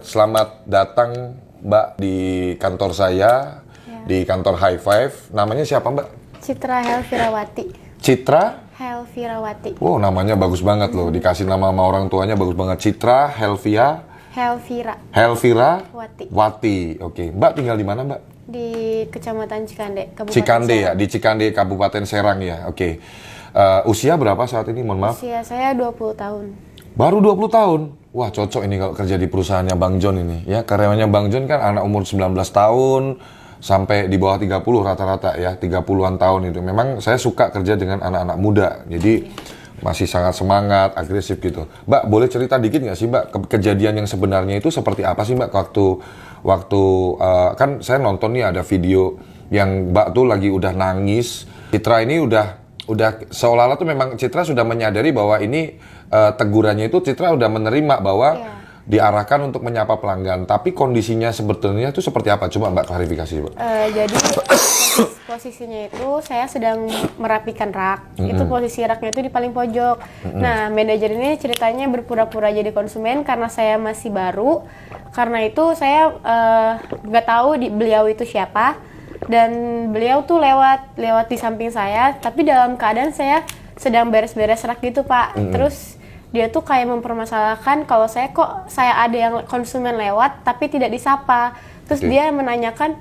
Selamat datang Mbak di kantor saya, di kantor High Five. Namanya siapa Mbak? Citra Helvirawati. Citra? Helvirawati. Wow, namanya bagus banget loh. Dikasih nama sama orang tuanya bagus banget. Citra Helvira Wati. Oke. Mbak tinggal di mana Mbak? Di Kecamatan Cikande, Kabupaten Cikande Serang. ya, di Cikande, Kabupaten Serang ya. Oke. Usia berapa saat ini? Mohon maaf. Usia saya 20 tahun. Baru 20 tahun. Wah, cocok ini kalau kerja di perusahaannya Bang John ini. Ya, karyawannya Bang John kan anak umur 19 tahun sampai di bawah 30 rata-rata ya, 30-an tahun itu. Memang saya suka kerja dengan anak-anak muda. Jadi masih sangat semangat, agresif gitu. Mbak, boleh cerita dikit nggak sih Mbak, kejadian yang sebenarnya itu seperti apa sih Mbak waktu kan saya nonton nih ada video yang Mbak tuh lagi udah nangis. Citra ini udah seolah-olah tuh memang Citra sudah menyadari bahwa ini tegurannya itu Citra udah menerima bahwa diarahkan untuk menyapa pelanggan. Tapi kondisinya sebetulnya itu seperti apa? Coba Mbak klarifikasi Mbak. Jadi posisinya itu saya sedang merapikan rak. Itu posisi raknya itu di paling pojok. Nah, manajer ini ceritanya berpura-pura jadi konsumen karena saya masih baru. Karena itu saya nggak tahu beliau itu siapa. Dan beliau tuh lewat di samping saya, tapi dalam keadaan saya sedang beres-beres rak gitu Pak. Terus dia tuh kayak mempermasalahkan kalau saya ada yang konsumen lewat tapi tidak disapa. Terus dia menanyakan,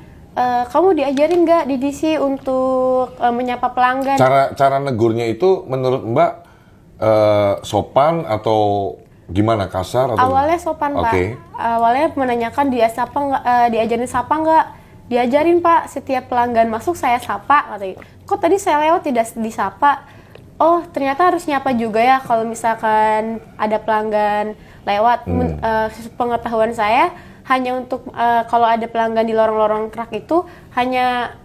kamu diajarin nggak di DC untuk menyapa pelanggan? Cara negurnya itu menurut Mbak sopan atau gimana, kasar atau? Awalnya sopan Pak. Awalnya menanyakan diajarin sapa nggak? Diajarin Pak, setiap pelanggan masuk saya sapa katanya. Kok tadi saya lewat tidak disapa? Oh, ternyata harus nyapa juga ya kalau misalkan ada pelanggan lewat. Pengetahuan saya hanya untuk kalau ada pelanggan di lorong-lorong rak itu hanya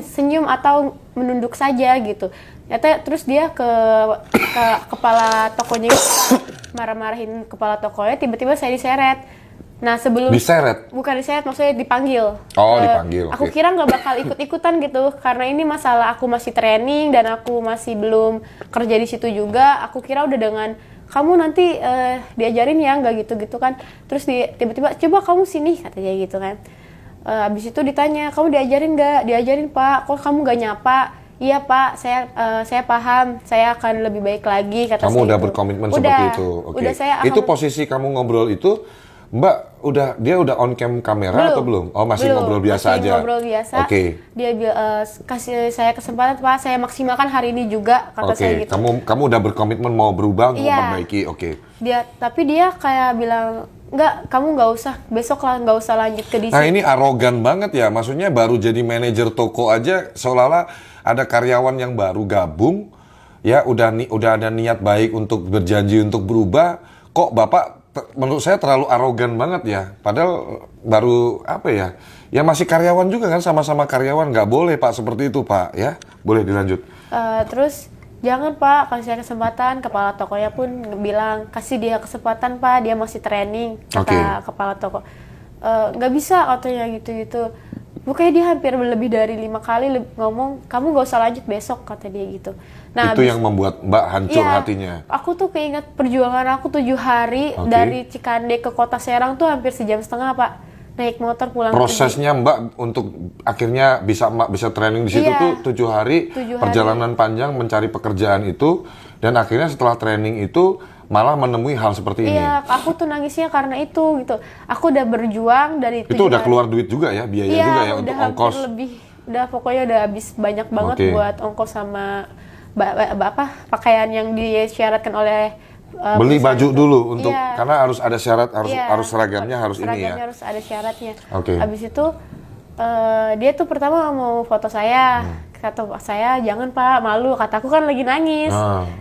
senyum atau menunduk saja gitu. Terus dia ke kepala tokonya marah-marahin kepala tokonya, tiba-tiba saya diseret. Nah, sebelum diseret? Bukan diseret, maksudnya dipanggil. Oh, dipanggil. Aku kira nggak bakal ikut-ikutan gitu, karena ini masalah aku masih training dan aku masih belum kerja di situ juga. Aku kira udah dengan kamu nanti diajarin ya, nggak gitu-gitu kan. Terus tiba-tiba coba kamu sini katanya gitu kan. Abis itu ditanya, kamu diajarin nggak? Diajarin Pak. Kok kamu nggak nyapa? Iya Pak, saya paham, saya akan lebih baik lagi kata kamu saya. Udah berkomitmen seperti itu. Udah saya itu posisi kamu ngobrol itu Mbak dia udah on cam kamera atau belum? Oh, masih ngobrol biasa masih aja. Ngobrol biasa. Dia kasih saya kesempatan Pak, saya maksimalkan hari ini juga kata saya gitu. Kamu udah berkomitmen mau berubah, mau memperbaiki. Tapi dia kayak bilang, "Enggak, kamu nggak usah, besok lah nggak usah lanjut ke DC." Nah, ini arogan banget ya. Maksudnya baru jadi manajer toko aja seolah-olah ada karyawan yang baru gabung ya udah ada niat baik untuk berjanji untuk berubah. Kok Bapak menurut saya terlalu arogan banget ya, padahal baru ya masih karyawan juga kan, sama-sama karyawan, nggak boleh Pak seperti itu Pak ya, boleh dilanjut. Terus jangan Pak, kasih saya kesempatan. Kepala tokonya pun bilang kasih dia kesempatan Pak, dia masih training kata kepala toko. Nggak bisa katanya gitu. Bukannya dia hampir lebih dari 5 kali ngomong, kamu gak usah lanjut besok, kata dia gitu. Nah, itu yang membuat Mbak hancur hatinya. Aku tuh keinget perjuangan aku 7 hari dari Cikande ke Kota Serang tuh hampir 1,5 jam Pak. Naik motor pulang. Prosesnya Mbak untuk akhirnya Mbak bisa training di situ tuh 7 hari, perjalanan panjang mencari pekerjaan itu, dan akhirnya setelah training itu malah menemui hal seperti ini. Iya, aku tuh nangisnya karena itu gitu. Aku udah berjuang dari itu udah keluar duit juga ya, biaya juga ya untuk ongkos. Pokoknya udah habis banyak banget buat ongkos sama pakaian yang disyaratkan oleh beli baju dulu untuk karena harus ada syarat, harus seragamnya harus ini ya. Harus ada syaratnya. Habis itu dia tuh pertama mau foto saya. Kata saya, jangan Pak, malu. Kataku kan lagi nangis.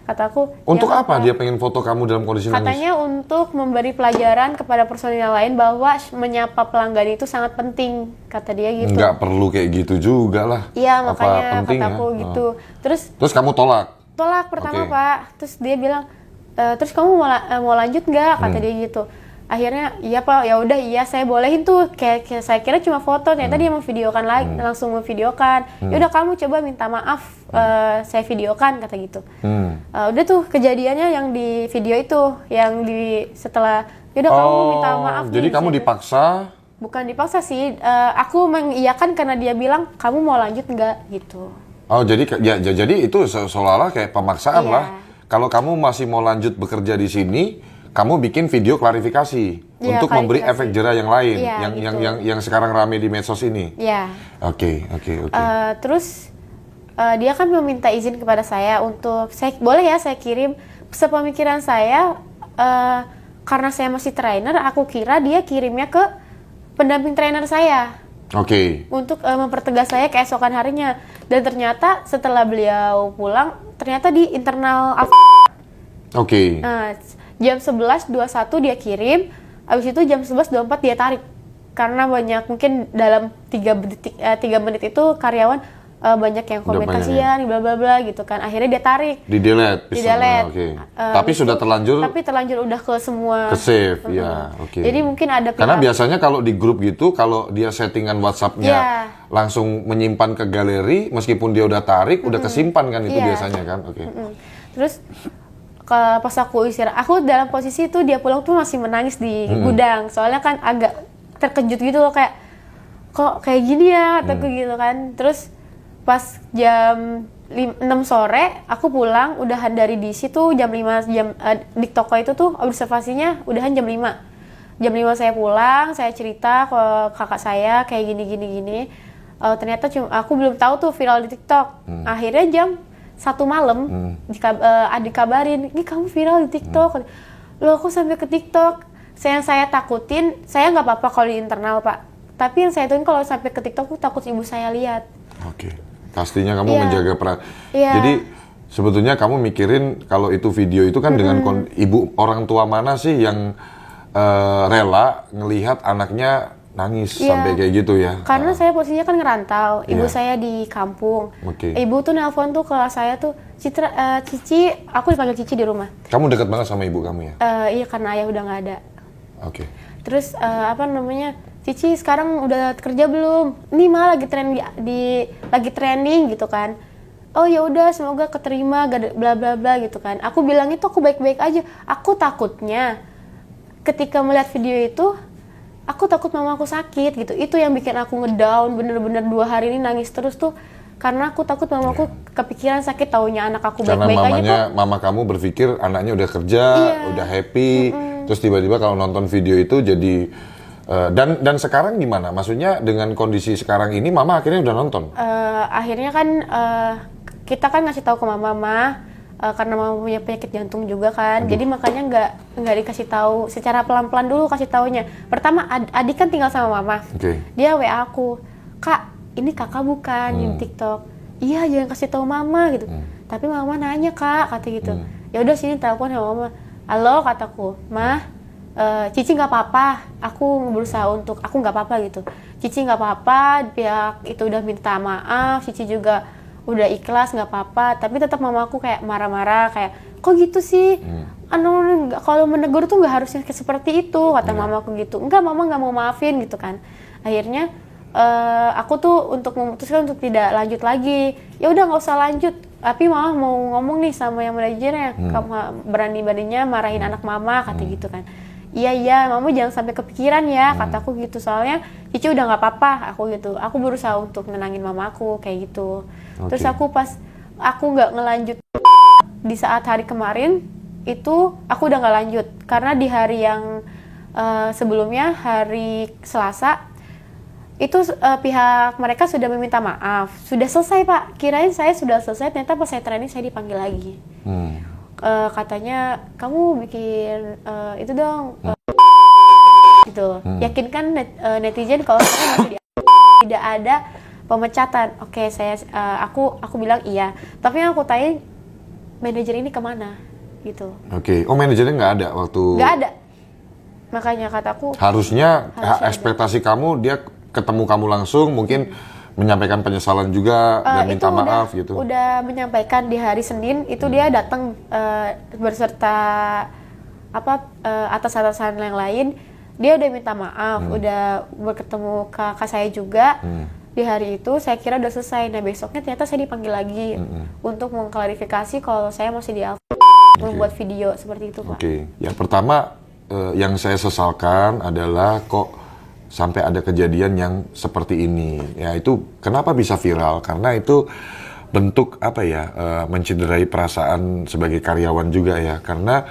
Kataku, untuk apa dia pengen foto kamu dalam kondisi nangis? Katanya untuk memberi pelajaran kepada personil yang lain bahwa menyapa pelanggan itu sangat penting, kata dia gitu. Nggak perlu kayak gitu juga lah. Iya, makanya kataku gitu. Terus kamu tolak? Tolak pertama Pak. Terus dia bilang, terus kamu mau lanjut nggak? Kata dia gitu. Akhirnya iya Pak, ya udah iya saya bolehin tuh. Kayak saya kira cuma foto, ternyata dia memvideokan lagi, langsung memvideokan. Ya udah kamu coba minta maaf, saya videokan kata gitu. Udah tuh kejadiannya yang di video itu, yang setelah Yaudah kamu minta maaf nih. Jadi kamu dipaksa? Bukan dipaksa sih, aku mengiyakan karena dia bilang kamu mau lanjut nggak gitu. Oh jadi itu seolah-olah kayak pemaksaan Iya. lah. Kalau kamu masih mau lanjut bekerja di sini, kamu bikin video klarifikasi Iya, untuk memberi klarifikasi. efek jerah yang lain, Iya, yang sekarang rame di medsos ini. Ya. Oke. Terus dia kan meminta izin kepada saya untuk boleh ya saya kirim. Sepemikiran saya karena saya masih trainer, aku kira dia kirimnya ke pendamping trainer saya. Oke. Untuk mempertegas saya keesokan harinya. Dan ternyata setelah beliau pulang, ternyata di internal Oke. Nah, jam 11.21 dia kirim, habis itu jam 11.24 dia tarik. Karena banyak, mungkin dalam 3 menit itu karyawan banyak yang komen Udah banyak kasihan, bla bla bla gitu kan. Akhirnya dia tarik. Di delete. Di-delete. Tapi sudah terlanjur. Tapi terlanjur udah ke semua. Ke save, ya. Oke. Jadi mungkin ada Karena pihak. biasanya kalau di grup gitu, kalau dia settingan WhatsApp-nya Iya. langsung menyimpan ke galeri, meskipun dia udah tarik, udah kesimpan kan itu Iya. biasanya kan. Oke. Terus pas aku istirahat, aku dalam posisi itu dia pulang tuh masih menangis di gudang. Soalnya kan agak terkejut gitu loh, kayak kok kayak gini ya kataku gitu kan. Terus pas jam 6 sore aku pulang, udahan dari DC tuh jam 5 di toko itu tuh observasinya udahan jam 5. Jam 5 saya pulang, saya cerita ke kakak saya kayak gini. Ternyata aku belum tahu tuh viral di TikTok. Akhirnya jam 1 malam dikabarin, "Ini kamu viral di TikTok." Loh, aku sampai ke TikTok. Yang saya takutin, saya nggak apa-apa kalau di internal, Pak. Tapi yang saya takutin kalau sampai ke TikTok tuh takut ibu saya lihat. Oke. Pastinya kamu Iya. menjaga Iya. Jadi sebetulnya kamu mikirin kalau itu video itu kan dengan ibu orang tua mana sih yang rela ngelihat anaknya nangis Iya. sampai kayak gitu ya? Karena saya posisinya kan ngerantau, ibu Iya. saya di kampung. Oke. Ibu tuh nelpon tuh ke saya tuh, Cici, aku dipanggil Cici di rumah. Kamu dekat banget sama ibu kamu ya? Iya karena ayah udah nggak ada. Oke. Terus Cici sekarang udah kerja belum? Ini malah lagi lagi training gitu kan. Oh ya udah, semoga keterima, bla bla bla gitu kan. Aku bilang itu aku baik-baik aja. Aku takutnya ketika melihat video itu, aku takut mama aku sakit gitu. Itu yang bikin aku ngedown, bener-bener 2 hari ini nangis terus tuh. Karena aku takut mama aku kepikiran sakit, taunya anak aku Karena baik-baik aja tuh. mama kamu berpikir anaknya udah kerja, Iya. udah happy, terus tiba-tiba kalau nonton video itu jadi dan sekarang gimana? Maksudnya dengan kondisi sekarang ini, mama akhirnya udah nonton? Akhirnya kan kita kan ngasih tahu ke mama, karena mama punya penyakit jantung juga kan. Jadi makanya nggak dikasih tahu secara pelan-pelan dulu kasih taunya. Pertama adik kan tinggal sama mama. Oke. Dia WA aku, "Kak, ini kakak bukan di TikTok." "Iya, jangan kasih tahu mama," gitu. Tapi mama nanya, "Kak," kata gitu. Ya udah sini telepon sama mama. "Halo," kataku, "Mah, Cici nggak apa-apa, aku berusaha untuk aku nggak apa-apa gitu. Cici nggak apa-apa, pihak itu udah minta maaf, Cici juga udah ikhlas nggak apa-apa." Tapi tetap mamaku kayak marah-marah, kayak kok gitu sih? Kalau menegur tuh nggak harusnya seperti itu, kata mamaku gitu. "Enggak, mama nggak mau maafin," gitu kan. Akhirnya aku tuh untuk memutuskan untuk tidak lanjut lagi. Ya udah nggak usah lanjut. Tapi mama mau ngomong nih sama yang manajernya, kamu berani-beraninya marahin anak mama, kata gitu kan. Iya, mama jangan sampai kepikiran ya, kataku gitu. Soalnya Cici udah nggak apa-apa, aku gitu. Aku berusaha untuk nenangin mamaku kayak gitu. Terus aku nggak ngelanjut di saat hari kemarin itu aku udah nggak lanjut karena di hari yang sebelumnya, hari Selasa itu pihak mereka sudah meminta maaf, sudah selesai Pak. Kirain saya sudah selesai, ternyata pas saya training saya dipanggil lagi. Katanya kamu bikin itu dong gitu. Yakinkan netizen kalau saya masih tidak ada pemecatan. Oke, aku bilang iya. Tapi yang aku tanya, manajer ini kemana gitu. Oke. Oh, manajernya nggak ada waktu? Nggak ada. Makanya kataku Harusnya ekspektasi kamu dia ketemu kamu langsung, mungkin menyampaikan penyesalan juga dan minta maaf gitu. Udah menyampaikan di hari Senin itu dia datang berserta atas-atasan yang lain. Dia udah minta maaf, udah bertemu kakak saya juga. Di hari itu saya kira udah selesai. Nah besoknya ternyata saya dipanggil lagi untuk mengklarifikasi kalau saya masih di Alfa membuat video seperti itu Pak. Oke. Yang pertama yang saya sesalkan adalah kok sampai ada kejadian yang seperti ini. Ya itu kenapa bisa viral? Karena itu bentuk apa ya, mencederai perasaan sebagai karyawan juga ya. Karena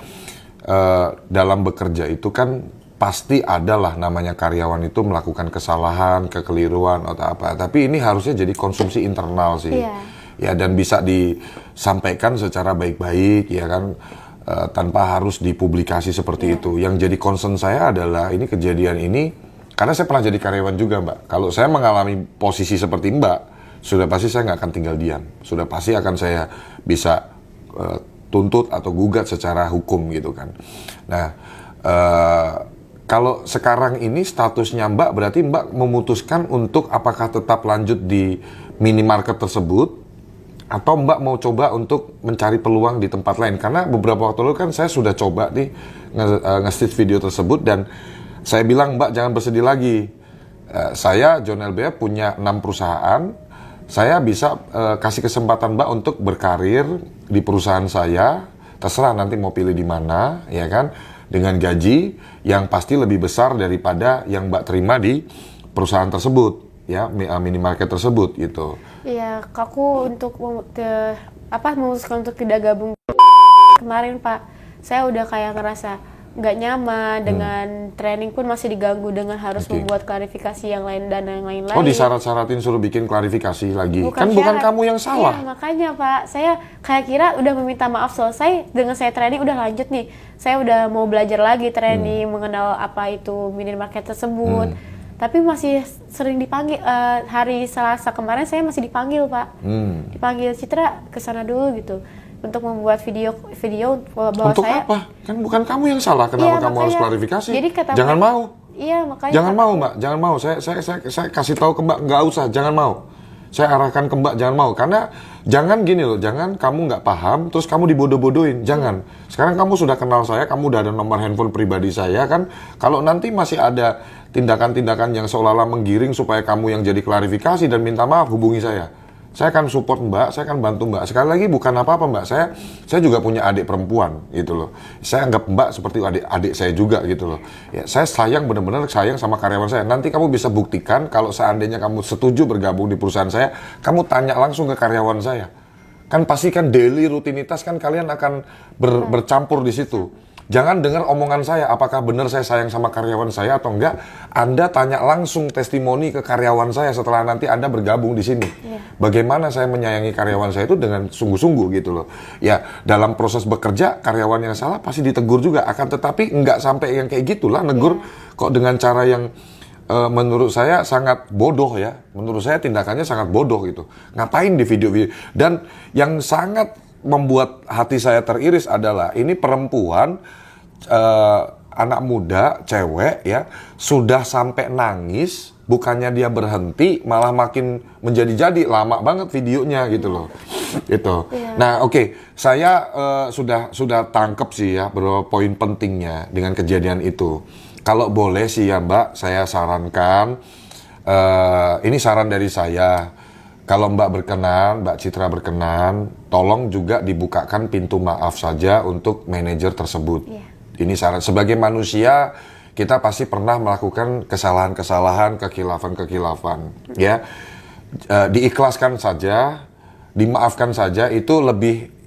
dalam bekerja itu kan pasti adalah namanya karyawan itu melakukan kesalahan, kekeliruan atau apa. Tapi ini harusnya jadi konsumsi internal sih. Ya, dan bisa disampaikan secara baik-baik ya kan, tanpa harus dipublikasi seperti itu. Yang jadi concern saya adalah ini kejadian ini karena saya pernah jadi karyawan juga, Mbak. Kalau saya mengalami posisi seperti Mbak, sudah pasti saya nggak akan tinggal diam. Sudah pasti akan saya bisa tuntut atau gugat secara hukum gitu kan. Nah, kalau sekarang ini statusnya Mbak, berarti Mbak memutuskan untuk apakah tetap lanjut di minimarket tersebut atau Mbak mau coba untuk mencari peluang di tempat lain. Karena beberapa waktu lalu kan saya sudah coba nih nge-stitch video tersebut dan saya bilang Mbak jangan bersedih lagi. Saya John LBF punya 6 perusahaan. Saya bisa kasih kesempatan Mbak untuk berkarir di perusahaan saya. Terserah nanti mau pilih di mana, ya kan? Dengan gaji yang pasti lebih besar daripada yang Mbak terima di perusahaan tersebut, ya minimarket tersebut gitu. Iya, aku untuk memutuskan untuk tidak gabung kemarin Pak. Saya udah kayak ngerasa nggak nyaman dengan training pun masih diganggu dengan harus membuat klarifikasi yang lain dan yang lain-lain. Oh, disyarat-syaratin suruh bikin klarifikasi lagi. Bukan kamu yang salah. Iya, makanya Pak, saya kayak kira udah meminta maaf selesai, dengan saya training udah lanjut nih. Saya udah mau belajar lagi training mengenal apa itu minimarket tersebut. Tapi masih sering dipanggil. Hari Selasa kemarin saya masih dipanggil Pak. Dipanggil, Citra kesana dulu gitu. Untuk membuat video bahwa untuk saya... apa? Kan bukan kamu yang salah, kenapa kamu harus klarifikasi? Jadi jangan mau. Iya, makanya... Jangan mau, Mbak. Jangan mau. Saya kasih tahu ke Mbak, nggak usah. Jangan mau. Saya arahkan ke Mbak, jangan mau. Karena jangan gini loh, jangan kamu nggak paham, terus kamu dibodoh-bodohin. Jangan. Sekarang kamu sudah kenal saya, kamu udah ada nomor handphone pribadi saya kan. Kalau nanti masih ada tindakan-tindakan yang seolah-olah menggiring supaya kamu yang jadi klarifikasi dan minta maaf, hubungi saya. Saya akan support Mbak, saya akan bantu Mbak. Sekali lagi bukan apa-apa Mbak, saya juga punya adik perempuan gitu loh. Saya anggap Mbak seperti adik saya juga gitu loh. Ya, saya sayang, benar-benar sayang sama karyawan saya. Nanti kamu bisa buktikan kalau seandainya kamu setuju bergabung di perusahaan saya, kamu tanya langsung ke karyawan saya. Kan pasti kan daily rutinitas kan kalian akan bercampur di situ. Jangan dengar omongan saya, apakah benar saya sayang sama karyawan saya atau enggak. Anda tanya langsung testimoni ke karyawan saya setelah nanti Anda bergabung di sini. Bagaimana saya menyayangi karyawan saya itu dengan sungguh-sungguh gitu loh. Ya, dalam proses bekerja, karyawan yang salah pasti ditegur juga. Akan tetapi enggak sampai yang kayak gitulah, negur kok dengan cara yang menurut saya sangat bodoh ya. Menurut saya tindakannya sangat bodoh gitu. Ngapain di video-video. Dan yang sangat membuat hati saya teriris adalah ini perempuan, anak muda, cewek ya, sudah sampai nangis, bukannya dia berhenti, malah makin menjadi-jadi, lama banget videonya gitu loh. Gitu. Nah, oke, saya sudah tangkep sih ya beberapa poin pentingnya dengan kejadian itu. Kalau boleh sih ya Mbak, saya sarankan, ini saran dari saya. Kalau Mbak berkenan, Mbak Citra berkenan, tolong juga dibukakan pintu maaf saja untuk manajer tersebut. Ini saran. Sebagai manusia, kita pasti pernah melakukan kesalahan-kesalahan, kekhilafan-kekhilafan. Ya, diikhlaskan saja, dimaafkan saja, itu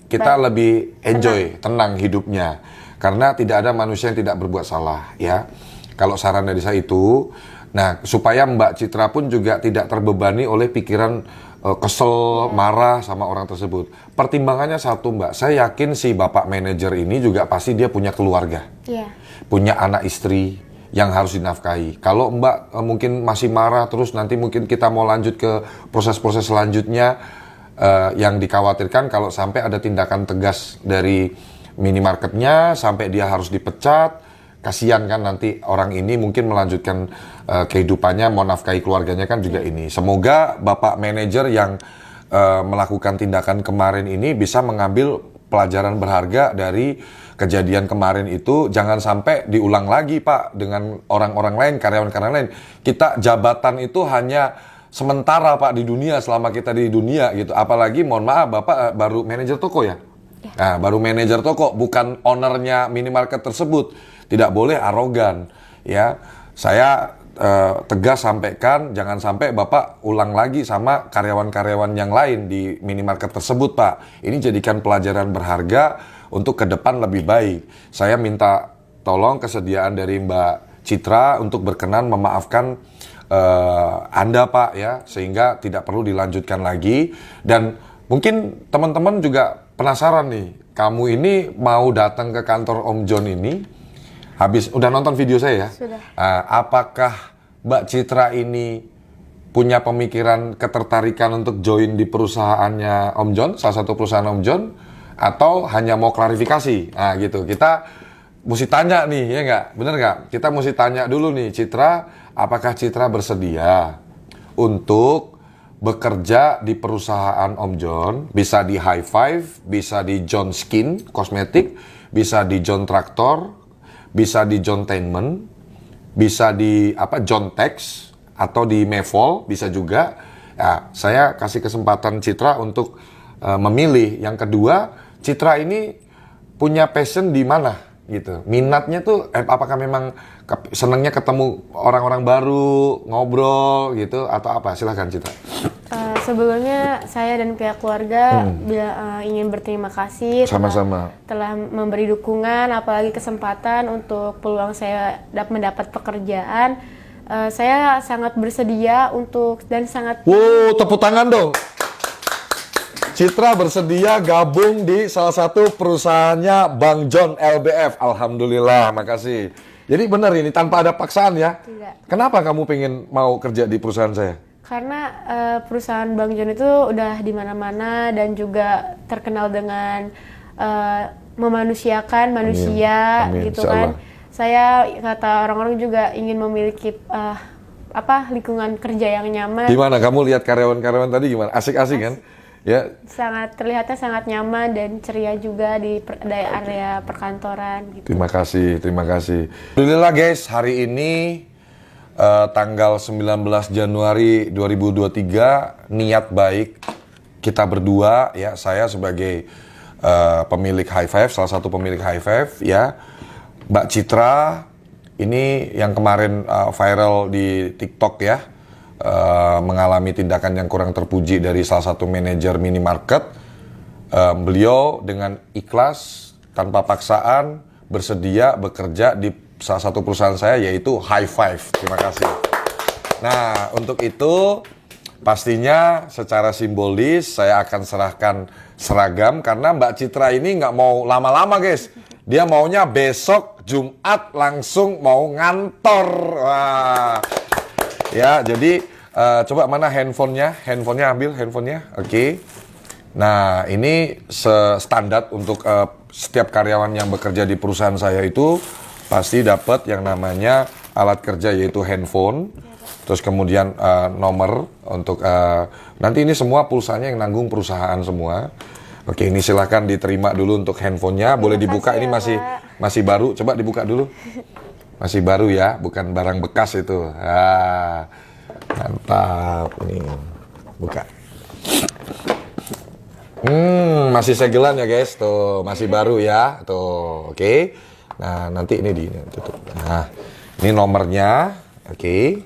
kita lebih enjoy, tenang hidupnya. Karena tidak ada manusia yang tidak berbuat salah. Ya, kalau saran dari saya itu. Nah, supaya Mbak Citra pun juga tidak terbebani oleh pikiran kesel, marah sama orang tersebut. Pertimbangannya satu Mbak, saya yakin si Bapak manajer ini juga pasti dia punya keluarga. Punya anak istri yang harus dinafkahi. Kalau Mbak mungkin masih marah terus nanti mungkin kita mau lanjut ke proses-proses selanjutnya, yang dikhawatirkan kalau sampai ada tindakan tegas dari minimarketnya sampai dia harus dipecat. Kasihan kan nanti orang ini mungkin melanjutkan kehidupannya, mau nafkahi keluarganya kan juga ini. Semoga Bapak manajer yang melakukan tindakan kemarin ini bisa mengambil pelajaran berharga dari kejadian kemarin itu. Jangan sampai diulang lagi Pak dengan orang-orang lain, karyawan-karyawan lain. Kita jabatan itu hanya sementara Pak di dunia, selama kita di dunia gitu. Apalagi mohon maaf Bapak baru manajer toko ya? Nah, baru manajer toko, bukan ownernya minimarket tersebut. tidak boleh arogan, ya. Saya tegas sampaikan, jangan sampai Bapak ulang lagi sama karyawan-karyawan yang lain di minimarket tersebut, Pak. Ini jadikan pelajaran berharga untuk ke depan lebih baik. Saya minta tolong kesediaan dari Mbak Citra untuk berkenan memaafkan Anda, Pak, ya, sehingga tidak perlu dilanjutkan lagi. Dan mungkin teman-teman juga penasaran nih, kamu ini mau datang ke kantor Om John ini, habis udah nonton video saya ya? Sudah. Apakah Mbak Citra ini punya pemikiran ketertarikan untuk join di perusahaannya Om John, salah satu perusahaan Om John, atau hanya mau klarifikasi? Nah gitu, kita mesti tanya nih, ya nggak? Bener nggak? Kita mesti tanya dulu nih, Citra, apakah Citra bersedia untuk bekerja di perusahaan Om John? Bisa di High Five, bisa di John Skin Kosmetik, bisa di John Traktor, bisa di John Tainment, bisa di John Tex, atau di Mevol, bisa juga. Ya, saya kasih kesempatan Citra untuk memilih. Yang kedua, Citra ini punya passion di mana gitu. Minatnya tuh apakah memang senangnya ketemu orang-orang baru, ngobrol gitu, atau apa? Silahkan Citra. Sebelumnya saya dan pihak keluarga ingin berterima kasih Sama-sama. telah memberi dukungan, apalagi kesempatan untuk peluang saya mendapat pekerjaan. Saya sangat bersedia untuk dan sangat Wow, tepuk tangan dong. Citra bersedia gabung di salah satu perusahaannya Bang John LBF. Alhamdulillah, makasih. Jadi benar ini tanpa ada paksaan ya? Tidak. Kenapa kamu pengen mau kerja di perusahaan saya? Karena perusahaan Bang John itu udah di mana-mana dan juga terkenal dengan memanusiakan manusia. Amin, Gitu insyaallah. kan. Saya kata orang-orang juga ingin memiliki lingkungan kerja yang nyaman. Gimana kamu lihat karyawan-karyawan tadi gimana? Asik-asik kan? Ya. Terlihatnya sangat nyaman dan ceria juga di area perkantoran gitu. Terima kasih, terima kasih. Alhamdulillah guys, hari ini tanggal 19 Januari 2023, niat baik kita berdua ya, saya sebagai pemilik High Five, salah satu pemilik High Five ya, Mbak Citra ini yang kemarin viral di TikTok ya, mengalami tindakan yang kurang terpuji dari salah satu manajer minimarket. Beliau dengan ikhlas tanpa paksaan bersedia bekerja di salah satu perusahaan saya, yaitu High Five. Terima kasih. Nah, untuk itu pastinya secara simbolis saya akan serahkan seragam karena Mbak Citra ini nggak mau lama-lama guys. Dia maunya besok Jumat langsung mau ngantor. Wah. Ya, jadi coba mana handphonenya? Handphonenya ambil, handphonenya. Oke. Nah, ini standar untuk setiap karyawan yang bekerja di perusahaan saya itu pasti dapat yang namanya alat kerja, yaitu handphone. Terus kemudian nomor untuk nanti ini semua pulsanya yang nanggung perusahaan semua. Oke, ini silahkan diterima dulu untuk handphonenya. Boleh dibuka, ini masih baru. Coba dibuka dulu. Masih baru ya, bukan barang bekas itu. Mantap. Ini buka. Masih segelan ya guys. Tuh, masih baru ya. Tuh, oke. Nah, nanti ini tutup. Nah, ini nomornya. Oke.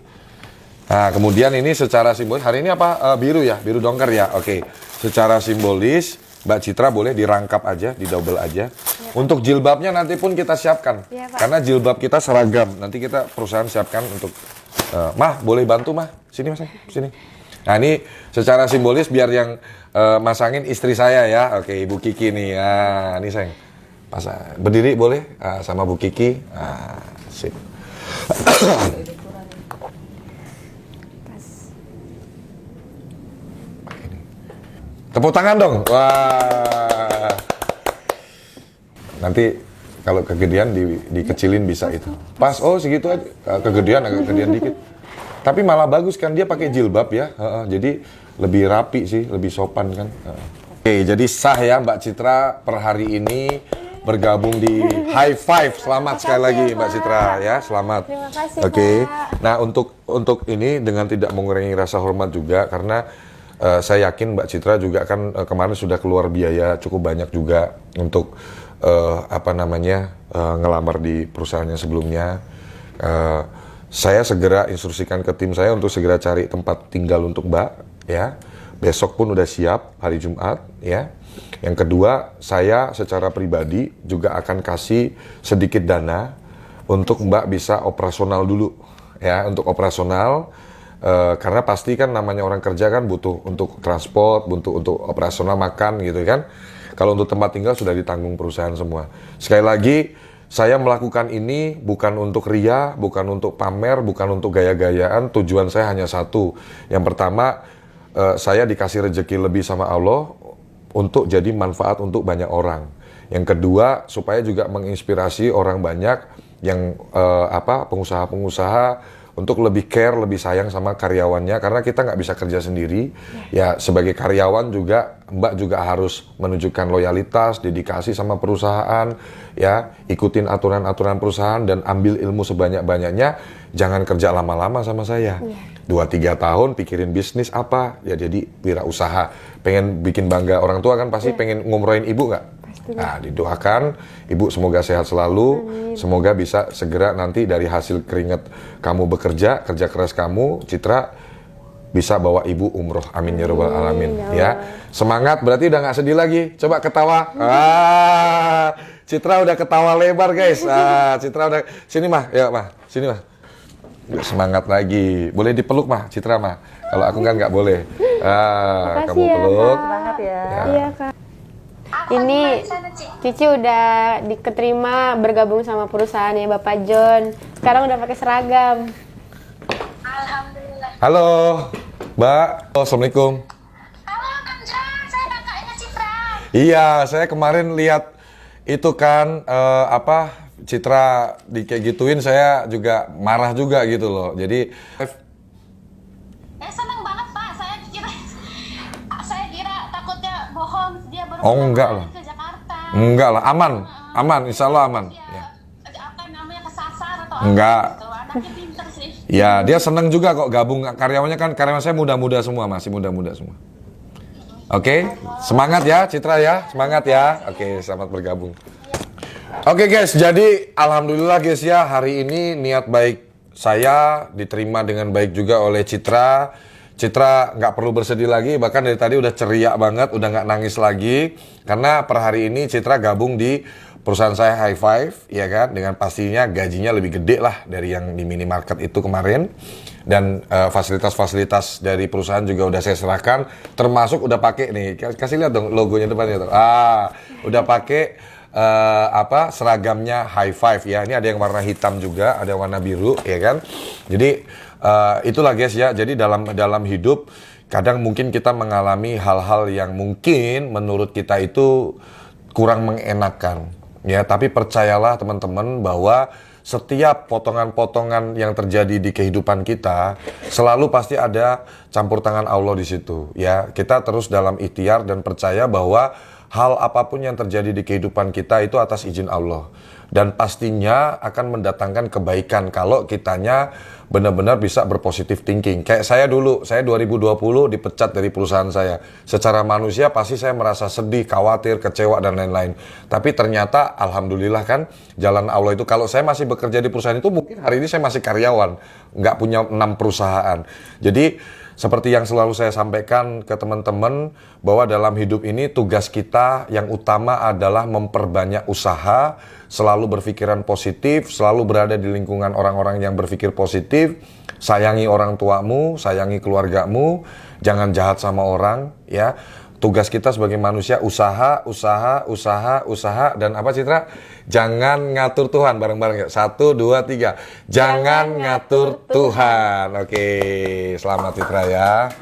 Nah, kemudian ini secara simbolis, hari ini apa? Biru ya, biru dongker ya. Oke. Secara simbolis, Mbak Citra boleh dirangkap aja, didouble aja. Ya, untuk jilbabnya nanti pun kita siapkan. Ya, karena jilbab kita seragam. Nanti kita perusahaan siapkan untuk Mah, boleh bantu Mah? Sini Mas, sini. Nah, ini secara simbolis biar yang masangin istri saya ya. Oke, Ibu Kiki nih. Nah, ini sayang. Pas berdiri boleh sama Bu Kiki. Sip. Tepuk tangan dong. Wah. Nanti kalau kegedean dikecilin bisa itu. Pas, oh segitu aja. Kegedean agak gedean dikit. Tapi malah bagus kan dia pakai jilbab ya. Jadi lebih rapi sih, lebih sopan kan. Oke, jadi sah ya Mbak Citra per hari ini bergabung di High Five. Selamat sekali lagi Mbak Citra ya, selamat. Terima kasih. Oke. Nah, untuk ini dengan tidak mengurangi rasa hormat juga karena saya yakin Mbak Citra juga kan kemarin sudah keluar biaya cukup banyak juga untuk ngelamar di perusahaannya sebelumnya. Saya segera instruksikan ke tim saya untuk segera cari tempat tinggal untuk Mbak, ya. Besok pun udah siap hari Jumat, ya. Yang kedua, saya secara pribadi juga akan kasih sedikit dana untuk Mbak bisa operasional dulu, ya, untuk operasional. Karena pasti kan namanya orang kerja kan butuh untuk transport, butuh untuk operasional makan gitu kan. Kalau untuk tempat tinggal sudah ditanggung perusahaan semua. Sekali lagi, saya melakukan ini bukan untuk ria, bukan untuk pamer, bukan untuk gaya-gayaan. Tujuan saya hanya satu. Yang pertama, saya dikasih rezeki lebih sama Allah untuk jadi manfaat untuk banyak orang. Yang kedua, supaya juga menginspirasi orang banyak yang pengusaha-pengusaha untuk lebih care, lebih sayang sama karyawannya, karena kita nggak bisa kerja sendiri. Ya, sebagai karyawan juga Mbak juga harus menunjukkan loyalitas, dedikasi sama perusahaan, ya, ikutin aturan-aturan perusahaan dan ambil ilmu sebanyak-banyaknya. Jangan kerja lama-lama sama saya. 2-3 tahun pikirin bisnis apa, ya jadi wirausaha. Pengen bikin bangga orang tua kan pasti pengen ngumrohin ibu nggak? Nah, didoakan ibu semoga sehat selalu. Semoga bisa segera nanti dari hasil keringat kamu bekerja, kerja keras kamu, Citra bisa bawa ibu umroh. Amin ya robbal alamin. Ya, semangat, berarti udah nggak sedih lagi. Coba ketawa. Citra udah ketawa lebar guys. Citra udah sini mah, ya mah, sini mah. Semangat lagi. Boleh dipeluk mah, Citra mah. Kalau aku kan nggak boleh. Kamu peluk. Semangat ya. Iya, Kak. Ini Cici udah diterima bergabung sama perusahaannya Bapak John. Sekarang udah pakai seragam. Alhamdulillah. Halo, Mbak. Assalamualaikum. Halo Kang John, saya kakaknya Citra. Iya, saya kemarin lihat itu kan Citra kayak gituin, saya juga marah juga gitu loh. Jadi Seneng banget Pak, saya kira takutnya bohong, dia baru enggak pulang lah. ke Jakarta. Enggak lah, aman, insya Allah aman. Ya. Apa namanya kesasar atau Enggak. apa gitu. Anaknya pinter sih. Ya, dia seneng juga kok gabung karyawannya kan, karyawan saya muda-muda semua, masih muda-muda semua. Oke, semangat ya Citra ya, semangat ya. Oke, selamat bergabung. Oke guys, jadi alhamdulillah guys ya, hari ini niat baik saya diterima dengan baik juga oleh Citra. Citra nggak perlu bersedih lagi, bahkan dari tadi udah ceria banget, udah nggak nangis lagi. Karena per hari ini Citra gabung di perusahaan saya High Five, ya kan, dengan pastinya gajinya lebih gede lah dari yang di minimarket itu kemarin. Dan fasilitas-fasilitas dari perusahaan juga udah saya serahkan, termasuk udah pakai nih, kasih lihat dong logonya depannya tuh. Udah pakai seragamnya High Five ya. Ini ada yang warna hitam juga, ada yang warna biru, ya kan. Jadi itulah guys ya. Jadi dalam hidup kadang mungkin kita mengalami hal-hal yang mungkin menurut kita itu kurang mengenakan, ya. Tapi percayalah teman-teman bahwa setiap potongan-potongan yang terjadi di kehidupan kita selalu pasti ada campur tangan Allah di situ, ya. Kita terus dalam ikhtiar dan percaya bahwa hal apapun yang terjadi di kehidupan kita itu atas izin Allah. Dan pastinya akan mendatangkan kebaikan kalau kitanya benar-benar bisa berpositif thinking. Kayak saya dulu, saya 2020 dipecat dari perusahaan saya. Secara manusia pasti saya merasa sedih, khawatir, kecewa, dan lain-lain. Tapi ternyata alhamdulillah kan jalan Allah itu. Kalau saya masih bekerja di perusahaan itu mungkin hari ini saya masih karyawan. Nggak punya 6 perusahaan. Jadi seperti yang selalu saya sampaikan ke teman-teman, bahwa dalam hidup ini tugas kita yang utama adalah memperbanyak usaha, selalu berpikiran positif, selalu berada di lingkungan orang-orang yang berpikir positif, sayangi orang tuamu, sayangi keluargamu, jangan jahat sama orang, ya. Tugas kita sebagai manusia usaha, dan apa Citra? Jangan ngatur Tuhan, bareng-bareng ya. 1, 2, 3. Jangan ngatur Tuhan. Oke, selamat Citra ya.